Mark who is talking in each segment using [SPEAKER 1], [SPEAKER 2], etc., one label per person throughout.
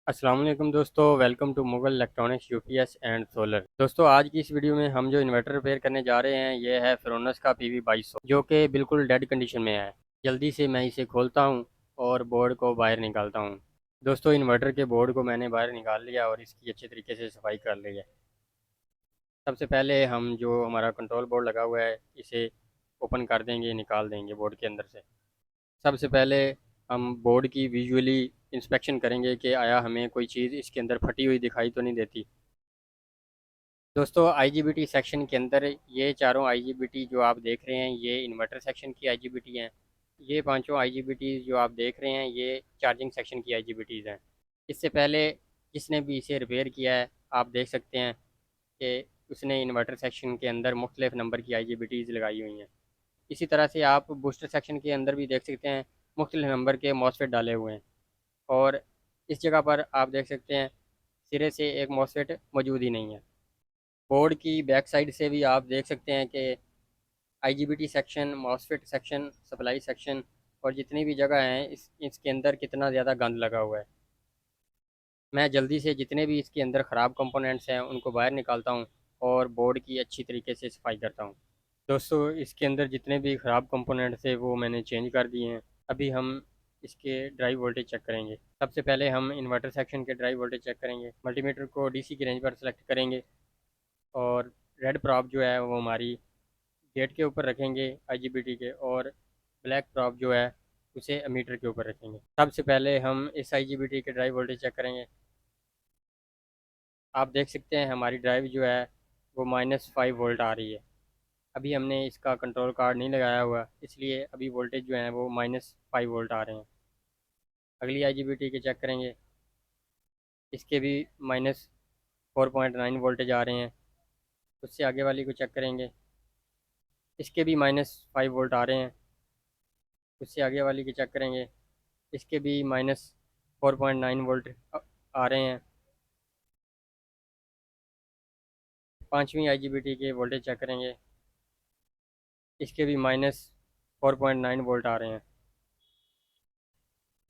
[SPEAKER 1] अस्सलाम वालेकुम दोस्तों, welcome to Mughal electronics UPS and solar. दोस्तों, आज की इस वीडियो में हम जो इन्वर्टर रिपेयर करने जा रहे हैं ये है फेरोनस का पीवी 2200 जो कि बिल्कुल डेड कंडीशन में है। जल्दी से मैं इसे खोलता हूं और बोर्ड को बाहर निकालता हूं। दोस्तों, इन्वर्टर के बोर्ड को मैंने बाहर निकाल लिया और इसकी अच्छे तरीके से सफाई कर ली है। सबसे पहले हम जो हमारा कंट्रोल बोर्ड लगा हुआ है इसे ओपन कर देंगे, निकाल देंगे बोर्ड के अंदर से। सबसे पहले हम बोर्ड की विजुअली इंस्पेक्शन करेंगे कि आया हमें कोई चीज़ इसके अंदर फटी हुई दिखाई तो नहीं देती। दोस्तों, आईजीबीटी सेक्शन के अंदर ये चारों आईजीबीटी जो आप देख रहे हैं ये इन्वर्टर सेक्शन की आईजीबीटी हैं। ये पांचों आईजीबीटी जो आप देख रहे हैं ये चार्जिंग सेक्शन की आईजीबीटीज़ हैं। इससे पहले जिसने भी इसे रिपेयर किया है आप देख सकते हैं कि उसने इन्वर्टर सेक्शन के अंदर मुख्तलिफ नंबर की आईजीबीटीज़ लगाई हुई हैं। इसी तरह से आप बूस्टर सेक्शन के अंदर भी देख सकते हैं मुख्तलिफ नंबर के मॉसफेट डाले हुए हैं। और इस जगह पर आप देख सकते हैं सिरे से एक मॉसफेट मौजूद ही नहीं है। बोर्ड की बैक साइड से भी आप देख सकते हैं कि IGBT section, MOSFET section, supply section और जितनी भी जगह हैं इसके अंदर कितना ज़्यादा गंद लगा हुआ है। मैं जल्दी से जितने भी इसके अंदर ख़राब कंपोनेंट्स हैं उनको बाहर निकालता हूँ और बोर्ड की अच्छी तरीके से सफाई करता हूँ। दोस्तों, इसके अंदर जितने भी ख़राब कंपोनेंट्स थे वो मैंने चेंज कर दिए हैं। अभी हम इसके ड्राइव वोल्टेज चेक करेंगे। सबसे पहले हम इन्वर्टर सेक्शन के ड्राइव वोल्टेज चेक करेंगे। मल्टीमीटर को डीसी की रेंज पर सेलेक्ट करेंगे और रेड प्रॉप जो है वो हमारी गेट के ऊपर रखेंगे आईजीबीटी के, और ब्लैक प्रॉप जो है उसे मीटर के ऊपर रखेंगे। सबसे पहले हम इस आईजीबीटी के ड्राइव वोल्टेज चेक करेंगे। आप देख सकते हैं हमारी ड्राइव जो है वो -5 वोल्ट आ रही है। अभी हमने इसका कंट्रोल कार्ड नहीं लगाया हुआ इसलिए अभी वोल्टेज जो है वो -5 वोल्ट आ रहे हैं। अगली आईजीबीटी के चेक करेंगे, इसके भी -4.9 वोल्टेज आ रहे हैं। उससे आगे वाली को चेक करेंगे, इसके भी -5 वोल्ट आ रहे हैं। उससे आगे वाली की चेक करेंगे, इसके भी -4.9 वोल्ट आ रहे हैं। पांचवी आईजीबीटी के वोल्टेज चेक करेंगे, इसके भी -4.9 वोल्ट आ रहे हैं।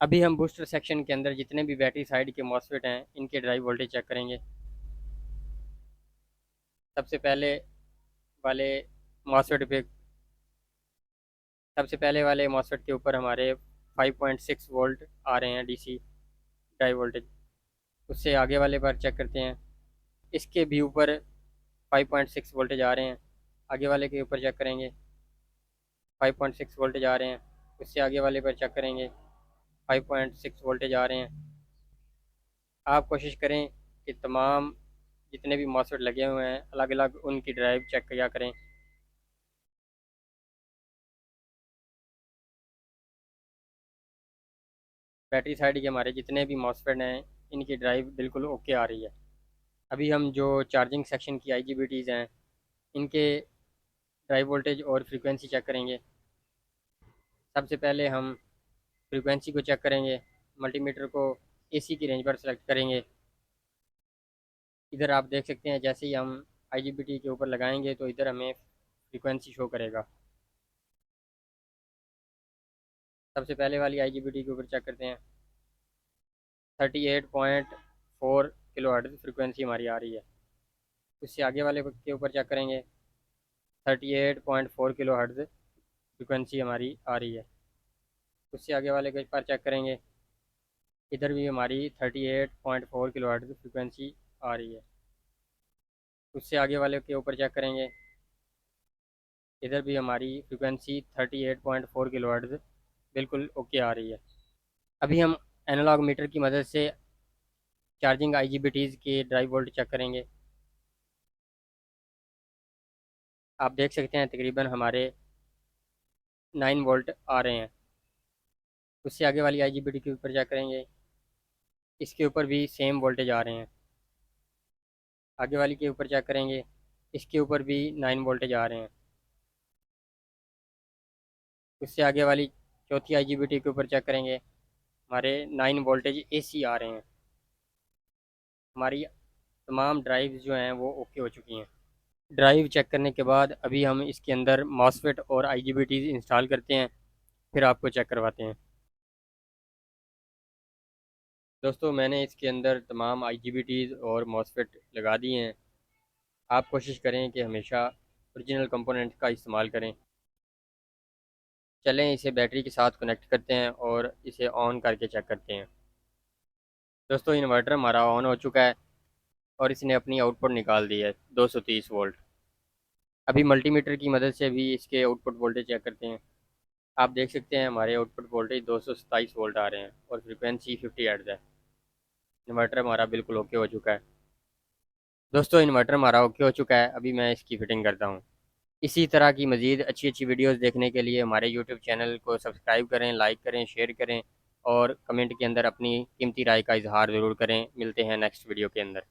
[SPEAKER 1] अभी हम बूस्टर सेक्शन के अंदर जितने भी बैटरी साइड के मॉसफेट हैं इनके ड्राइव वोल्टेज चेक करेंगे। सबसे पहले वाले मॉसफेट पे सबसे पहले वाले मॉसफेट के ऊपर हमारे 5.6 वोल्ट आ रहे हैं डीसी ड्राइव वोल्टेज। उससे आगे वाले पर चेक करते हैं, इसके भी ऊपर 5.6 वोल्टेज आ रहे हैं। आगे वाले के ऊपर चेक करेंगे, 5.6 वोल्टेज आ रहे हैं। उससे आगे वाले पर चेक करेंगे, 5.6 वोल्टेज आ रहे हैं। आप कोशिश करें कि तमाम जितने भी मॉसफेट लगे हुए हैं अलग अलग उनकी ड्राइव चेक किया करें। बैटरी साइड के हमारे जितने भी मॉसफेट हैं इनकी ड्राइव बिल्कुल ओके आ रही है। अभी हम जो चार्जिंग सेक्शन की आईजीबीटीज़ हैं इनके ड्राइव वोल्टेज और फ्रीक्वेंसी चेक करेंगे। सबसे पहले हम फ्रीक्वेंसी को चेक करेंगे। मल्टीमीटर को एसी की रेंज पर सेलेक्ट करेंगे। इधर आप देख सकते हैं जैसे ही हम आईजीबीटी के ऊपर लगाएंगे तो इधर हमें फ्रीक्वेंसी शो करेगा। सबसे पहले वाली आईजीबीटी के ऊपर चेक करते हैं, 38.4 किलो हर्ट्ज़ फ्रिक्वेंसी हमारी आ रही है। उससे आगे वाले के ऊपर चेक करेंगे, 38.4 किलो हर्ट्ज़ फ्रिक्वेंसी हमारी आ रही है। उससे आगे वाले के पर चेक करेंगे, इधर भी हमारी 38.4 किलो हर्ट्ज़ फ्रिक्वेंसी आ रही है। उससे आगे वाले के ऊपर चेक करेंगे, इधर भी हमारी फ्रिक्वेंसी 38.4 किलो हर्ट्ज़ बिल्कुल ओके आ रही है। अभी हम एनालॉग मीटर की मदद से चार्जिंग आईजीबीटीज़ के ड्राइव वोल्ट चेक करेंगे। आप देख सकते हैं तकरीबन हमारे 9 वोल्ट आ रहे हैं। उससे आगे वाली आईजीबीटी के ऊपर चेक करेंगे, इसके ऊपर भी सेम वोल्टेज आ रहे हैं। आगे वाली के ऊपर चेक करेंगे, इसके ऊपर भी 9 वोल्टेज आ रहे हैं। उससे आगे वाली चौथी आईजीबीटी के ऊपर चेक करेंगे, हमारे 9 वोल्टेज एसी आ रहे हैं। हमारी तमाम ड्राइव्स जो हैं वो ओके हो चुकी हैं। ड्राइव चेक करने के बाद अभी हम इसके अंदर मॉसफेट और आईजीबीटीज इंस्टॉल करते हैं, फिर आपको चेक करवाते हैं। दोस्तों मैंने इसके अंदर तमाम IGBTs और मॉसफेट लगा दिए हैं। आप कोशिश करें कि हमेशा ओरिजिनल कंपोनेंट का इस्तेमाल करें। चलें इसे बैटरी के साथ कनेक्ट करते हैं और इसे ऑन करके चेक करते हैं। दोस्तों इन्वर्टर हमारा ऑन हो चुका है और इसने अपनी आउटपुट निकाल दी है 230 वोल्ट। अभी मल्टीमीटर की मदद से भी इसके आउटपुट वोल्टेज चेक करते हैं। आप देख सकते हैं हमारे आउटपुट वोल्टेज 227 वोल्ट आ रहे हैं और फ्रीक्वेंसी 50 हर्ट्ज है। इन्वर्टर हमारा बिल्कुल ओके हो चुका है। दोस्तों इन्वर्टर हमारा ओके हो चुका है, अभी मैं इसकी फिटिंग करता हूँ। इसी तरह की मज़ीद अच्छी अच्छी वीडियोस देखने के लिए हमारे यूट्यूब चैनल को सब्सक्राइब करें, लाइक करें, शेयर करें और कमेंट के अंदर अपनी कीमती राय का इजहार ज़रूर करें। मिलते हैं नेक्स्ट वीडियो के अंदर।